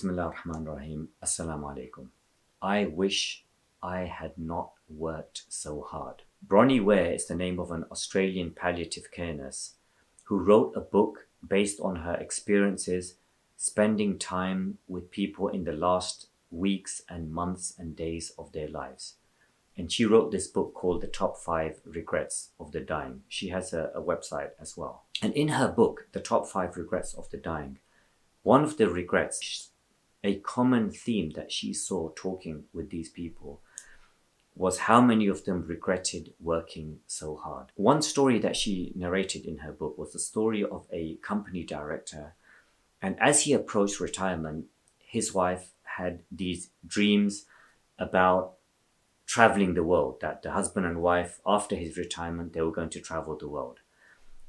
Bismillah ar-Rahman ar-Rahim. Assalamu alaikum. I wish I had not worked so hard. Bronnie Ware is the name of an Australian palliative care nurse who wrote a book based on her experiences spending time with people in the last weeks and months and days of their lives. And she wrote this book called The Top 5 Regrets of the Dying. She has a website as well. And in her book, The Top 5 Regrets of the Dying, one of the regrets, a common theme that she saw talking with these people, was how many of them regretted working so hard. One story that she narrated in her book was the story of a company director. And as he approached retirement, his wife had these dreams about traveling the world, that the husband and wife, after his retirement, they were going to travel the world.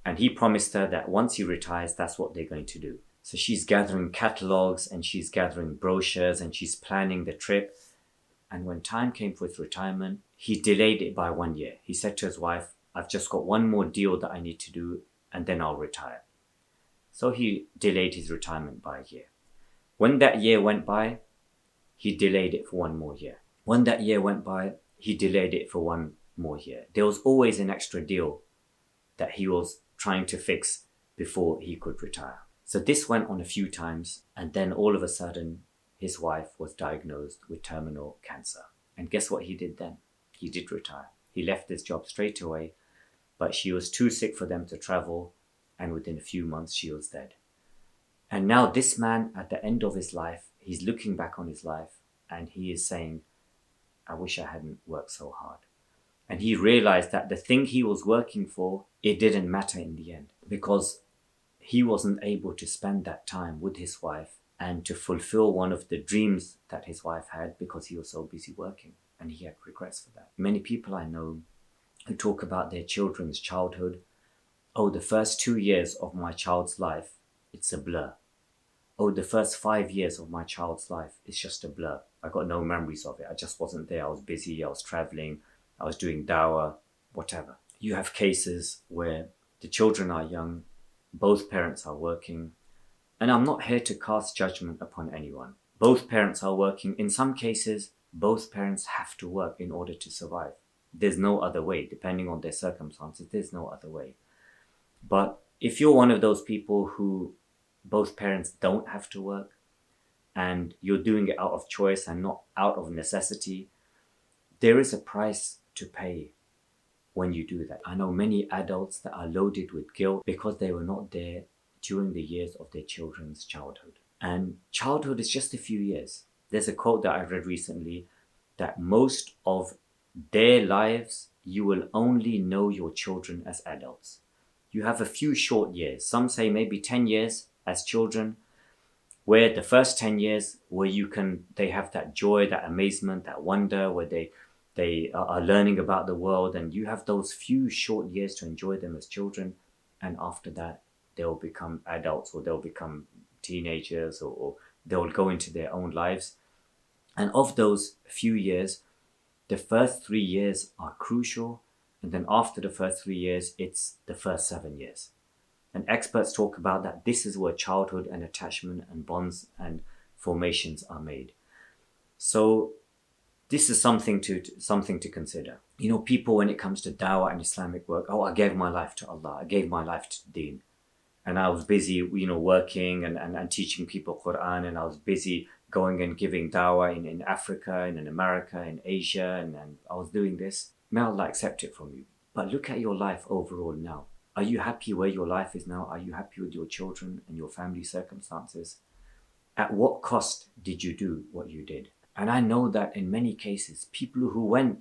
And he promised her that once he retires, that's what they're going to do. So she's gathering catalogs and she's gathering brochures and she's planning the trip. And when time came for his retirement, he delayed it by 1 year. He said to his wife, I've just got one more deal that I need to do and then I'll retire. So he delayed his retirement by a year. When that year went by, he delayed it for one more year. When that year went by, he delayed it for one more year. There was always an extra deal that he was trying to fix before he could retire. So this went on a few times, and then all of a sudden, his wife was diagnosed with terminal cancer. And guess what he did then? He did retire. He left this job straight away, but she was too sick for them to travel, and within a few months, she was dead. And now this man, at the end of his life, he's looking back on his life, and he is saying, I wish I hadn't worked so hard. And he realized that the thing he was working for, it didn't matter in the end, because he wasn't able to spend that time with his wife and to fulfill one of the dreams that his wife had because he was so busy working, and he had regrets for that. Many people I know who talk about their children's childhood. Oh, the first 2 years of my child's life, it's a blur. Oh, the first 5 years of my child's life, it's just a blur. I got no memories of it. I just wasn't there. I was busy. I was traveling. I was doing dawah, whatever. You have cases where the children are young, both parents are working, and I'm not here to cast judgment upon anyone. Both parents are working. In some cases, both parents have to work in order to survive. There's no other way. Depending on their circumstances, there's no other way. But if you're one of those people who both parents don't have to work, and you're doing it out of choice and not out of necessity, there is a price to pay when you do that. I know many adults that are loaded with guilt because they were not there during the years of their children's childhood. And childhood is just a few years. There's a quote that I read recently that most of their lives, you will only know your children as adults. You have a few short years. Some say maybe 10 years as children, where the first 10 years where they have that joy, that amazement, that wonder, where they are learning about the world, and you have those few short years to enjoy them as children. And after that, they'll become adults, or they'll become teenagers, or they'll go into their own lives. And of those few years, the first 3 years are crucial. And then after the first 3 years, it's the first 7 years. And experts talk about that this is where childhood and attachment and bonds and formations are made. So this is something to consider. You know, people, when it comes to dawah and Islamic work, I gave my life to Allah. I gave my life to Deen. And I was busy, working and teaching people Quran. And I was busy going and giving dawah in Africa and in America and Asia. And I was doing this. May Allah accept it from you. But look at your life overall now. Are you happy where your life is now? Are you happy with your children and your family circumstances? At what cost did you do what you did? And I know that in many cases, people who went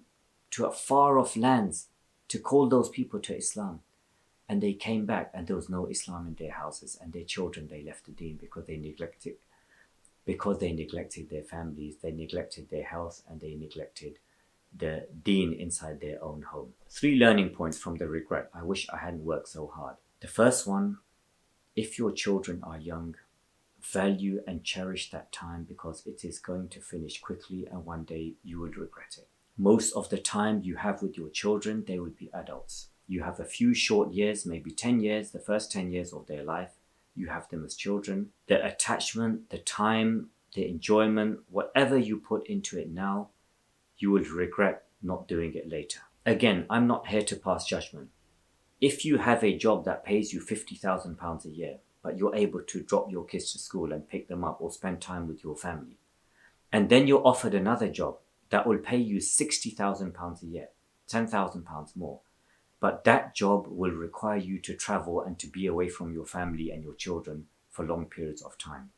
to far off lands to call those people to Islam, and they came back and there was no Islam in their houses, and their children, they left the deen because they neglected their families, they neglected their health, and they neglected the deen inside their own home. 3 learning points from the regret. I wish I hadn't worked so hard. The first one, if your children are young, value and cherish that time, because it is going to finish quickly and one day you will regret it. Most of the time you have with your children, they will be adults. You have a few short years, maybe 10 years, the first 10 years of their life, you have them as children. The attachment, the time, the enjoyment, whatever you put into it now, you will regret not doing it later. Again, I'm not here to pass judgment. If you have a job that pays you £50,000 a year, but you're able to drop your kids to school and pick them up or spend time with your family, and then you're offered another job that will pay you £60,000 a year, £10,000 more, but that job will require you to travel and to be away from your family and your children for long periods of time.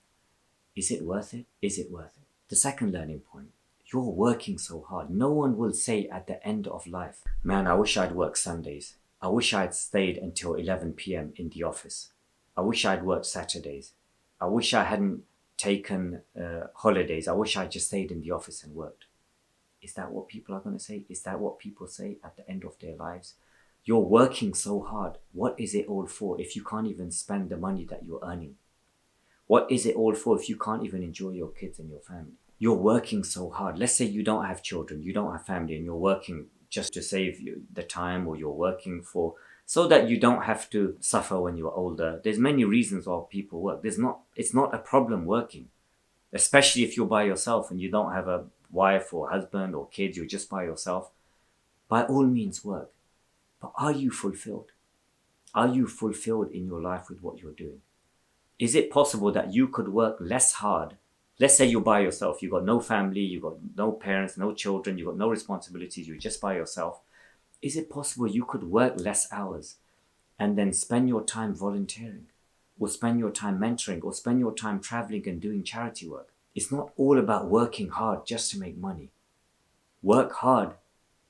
Is it worth it? Is it worth it? The second learning point, you're working so hard. No one will say at the end of life, man, I wish I'd worked Sundays. I wish I'd stayed until 11 p.m. in the office. I wish I'd worked Saturdays. I wish I hadn't taken holidays. I wish I just stayed in the office and worked. Is that what people are going to say? Is that what people say at the end of their lives? You're working so hard. What is it all for if you can't even spend the money that you're earning? What is it all for if you can't even enjoy your kids and your family? You're working so hard. Let's say you don't have children, you don't have family, and you're working just to save you the time, or you're working so that you don't have to suffer when you're older. There's many reasons why people work. It's not a problem working, especially if you're by yourself and you don't have a wife or husband or kids, you're just by yourself. By all means work. But are you fulfilled? Are you fulfilled in your life with what you're doing? Is it possible that you could work less hard? Let's say you're by yourself. You've got no family, you've got no parents, no children, you've got no responsibilities, you're just by yourself. Is it possible you could work less hours and then spend your time volunteering, or spend your time mentoring, or spend your time traveling and doing charity work? It's not all about working hard just to make money. Work hard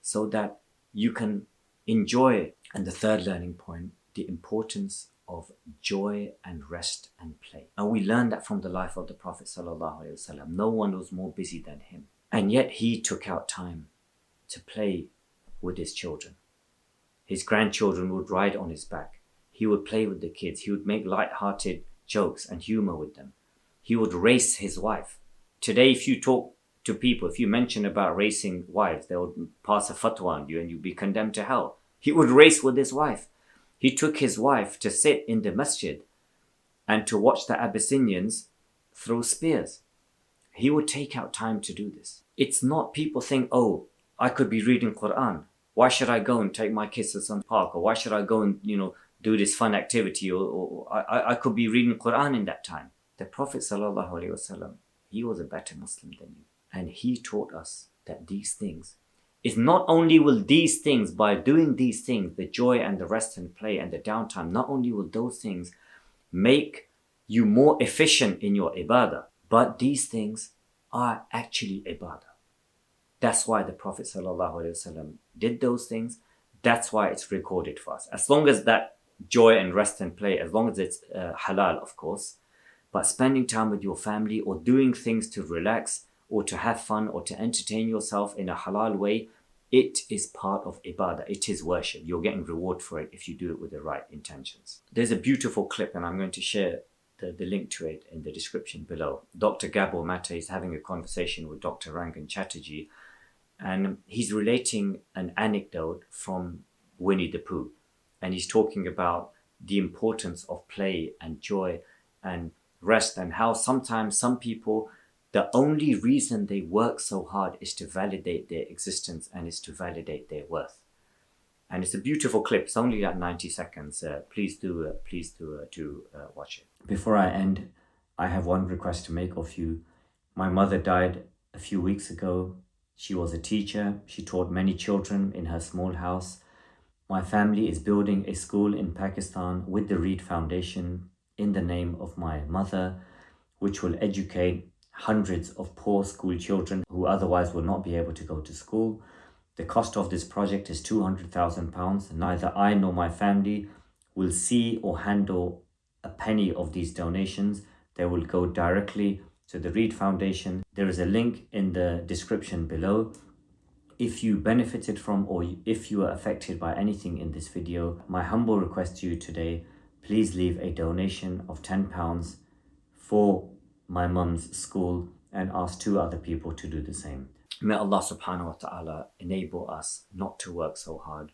so that you can enjoy it. And the third learning point, the importance of joy and rest and play. And we learned that from the life of the Prophet ﷺ. No one was more busy than him. And yet he took out time to play with his children. His grandchildren would ride on his back. He would play with the kids. He would make light-hearted jokes and humor with them. He would race his wife. Today, if you talk to people, if you mention about racing wives, they would pass a fatwa on you and you'd be condemned to hell. He would race with his wife. He took his wife to sit in the masjid and to watch the Abyssinians throw spears. He would take out time to do this. It's not people think, oh, I could be reading Quran. Why should I go and take my kids to some park? Or why should I go and, do this fun activity? Or I could be reading Quran in that time. The Prophet ﷺ, he was a better Muslim than you. And he taught us that these things, is not only will these things, by doing these things, the joy and the rest and play and the downtime, not only will those things make you more efficient in your ibadah, but these things are actually ibadah. That's why the Prophet ﷺ did those things. That's why it's recorded for us. As long as that joy and rest and play, as long as it's halal, of course, but spending time with your family or doing things to relax or to have fun or to entertain yourself in a halal way, it is part of ibadah. It is worship. You're getting reward for it if you do it with the right intentions. There's a beautiful clip, and I'm going to share the link to it in the description below. Dr. Gabor Mate is having a conversation with Dr. Rangan Chatterjee, and he's relating an anecdote from Winnie the Pooh. And he's talking about the importance of play and joy and rest, and how sometimes some people, the only reason they work so hard is to validate their existence and is to validate their worth. And it's a beautiful clip. It's only like 90 seconds. Please do watch it. Before I end, I have one request to make of you. My mother died a few weeks ago. She was a teacher. She taught many children in her small house. My family is building a school in Pakistan with the Reed Foundation in the name of my mother, which will educate hundreds of poor school children who otherwise will not be able to go to school. The cost of this project is £200,000. Neither I nor my family will see or handle a penny of these donations. They will go directly to the Reed Foundation. There is a link in the description below. If you benefited from, or if you are affected by anything in this video, my humble request to you today, please leave a donation of £10 for my mum's school and ask 2 other people to do the same. May Allah subhanahu wa ta'ala enable us not to work so hard,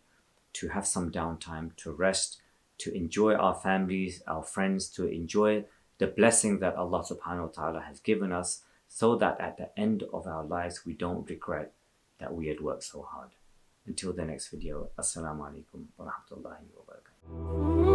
to have some downtime, to rest, to enjoy our families, our friends, to enjoy the blessing that Allah subhanahu wa ta'ala has given us, so that at the end of our lives we don't regret that we had worked so hard. Until the next video, Assalamu alaikum wa rahmatullahi wa barakatuh.